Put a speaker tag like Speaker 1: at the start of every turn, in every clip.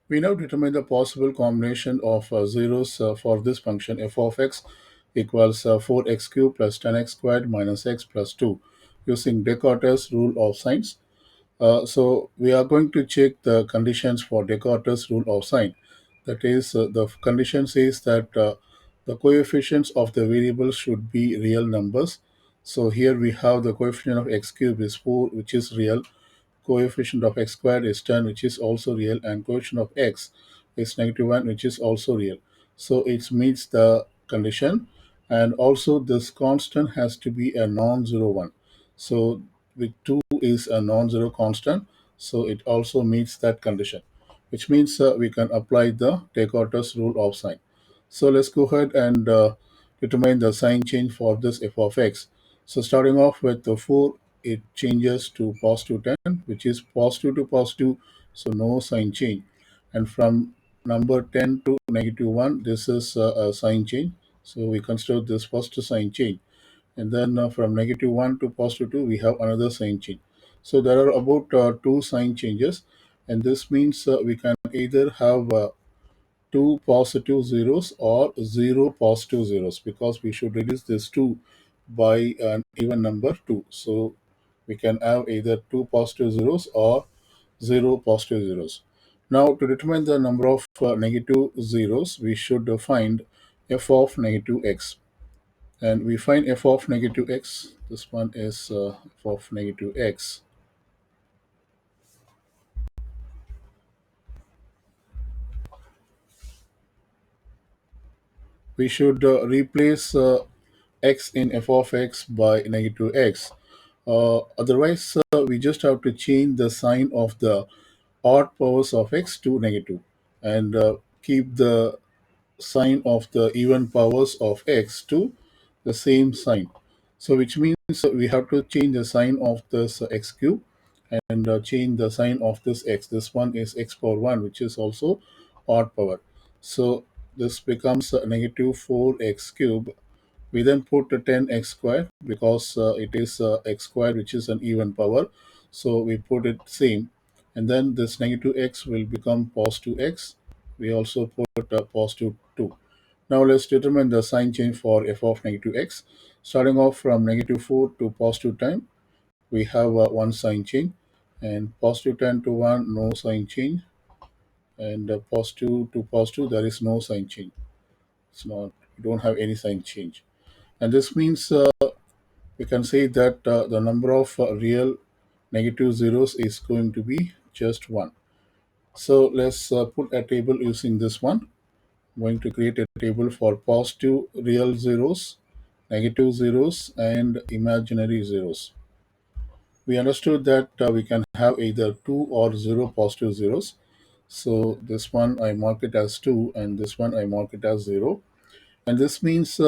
Speaker 1: We now determine the possible combination of zeros for this function f of x equals 4x cubed plus 10x squared minus x plus 2 using Descartes' rule of signs. So we are going to check the conditions for Descartes' rule of sign. That is, the condition says that the coefficients of the variables should be real numbers. So here we have the coefficient of x cubed is 4, which is real. Coefficient of x squared is 10, which is also real, and coefficient of x is negative 1, which is also real. So it meets the condition, and also this constant has to be a non-zero one. So with 2 is a non-zero constant, so it also meets that condition, which means we can apply the Descartes rule of sign. So let's go ahead and determine the sign change for this f of x. So starting off with the 4, it changes to positive 10, which is positive to positive, so no sign change. And from number 10 to negative 1, this is a sign change. So we consider this first sign change. And then from negative 1 to positive 2, we have another sign change. So there are about two sign changes. And this means we can either have two positive zeros or zero positive zeros, because we should reduce this 2 by an even number 2. So we can have either two positive zeros or zero positive zeros. Now, to determine the number of negative zeros, we should find f of negative x. And we find f of negative x. This one is f of negative x. We should replace x in f of x by negative x. Otherwise, we just have to change the sign of the odd powers of x to negative, and keep the sign of the even powers of x to the same sign. So which means we have to change the sign of this x cube, and change the sign of this x. This one is x power 1, which is also odd power. So this becomes negative 4x cube. We then put a 10x squared, because it is x squared, which is an even power. So we put it same. And then this negative x will become positive x. We also put positive 2. Now let's determine the sign change for f of negative x. Starting off from negative 4 to positive 10, we have one sign change. And positive 10 to 1, no sign change. And positive to positive, there is no sign change. It's not, we don't have any sign change. And this means we can say that the number of real negative zeros is going to be just 1. So let's put a table using this one. I'm going to create a table for positive real zeros, negative zeros, and imaginary zeros. We understood that we can have either 2 or 0 positive zeros. So this one I mark it as 2, and this one I mark it as 0. And this means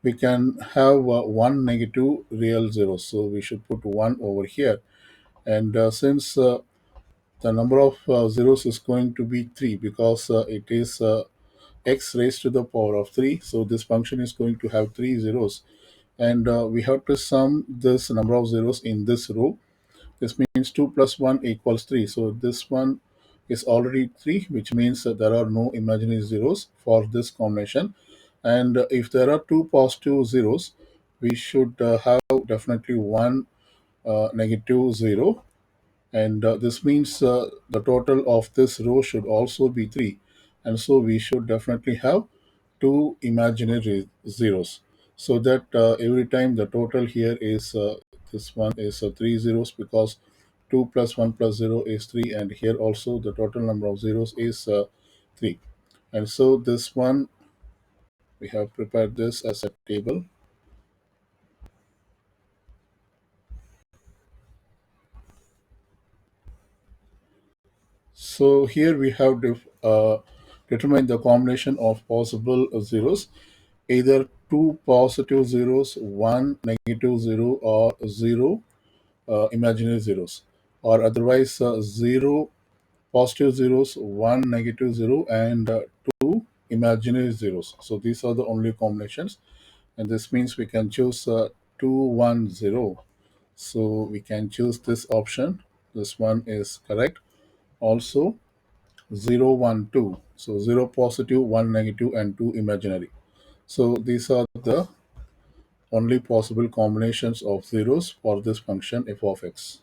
Speaker 1: we can have one negative real zero. So we should put 1 over here. And since the number of zeros is going to be 3, because it is x raised to the power of 3. So this function is going to have 3 zeros. And we have to sum this number of zeros in this row. This means 2 plus 1 equals 3. So this one is already 3, which means that there are no imaginary zeros for this combination. And if there are two positive zeros, we should have definitely one negative zero. And this means the total of this row should also be 3. And so we should definitely have two imaginary zeros, so that every time the total here is this one is 3 zeros, because 2 plus 1 plus 0 is 3, and here also the total number of zeros is 3. And so this one, we have prepared this as a table. So here we have determined the combination of possible zeros, either two positive zeros, one negative zero, or zero imaginary zeros, or otherwise 0 positive zeros, one negative zero, and two imaginary zeros. So these are the only combinations, and this means we can choose 2 1 0. So we can choose this option. This one is correct. Also, 0, 1, 2. So 0 positive, 1 negative, and 2 imaginary. So these are the only possible combinations of zeros for this function f of x.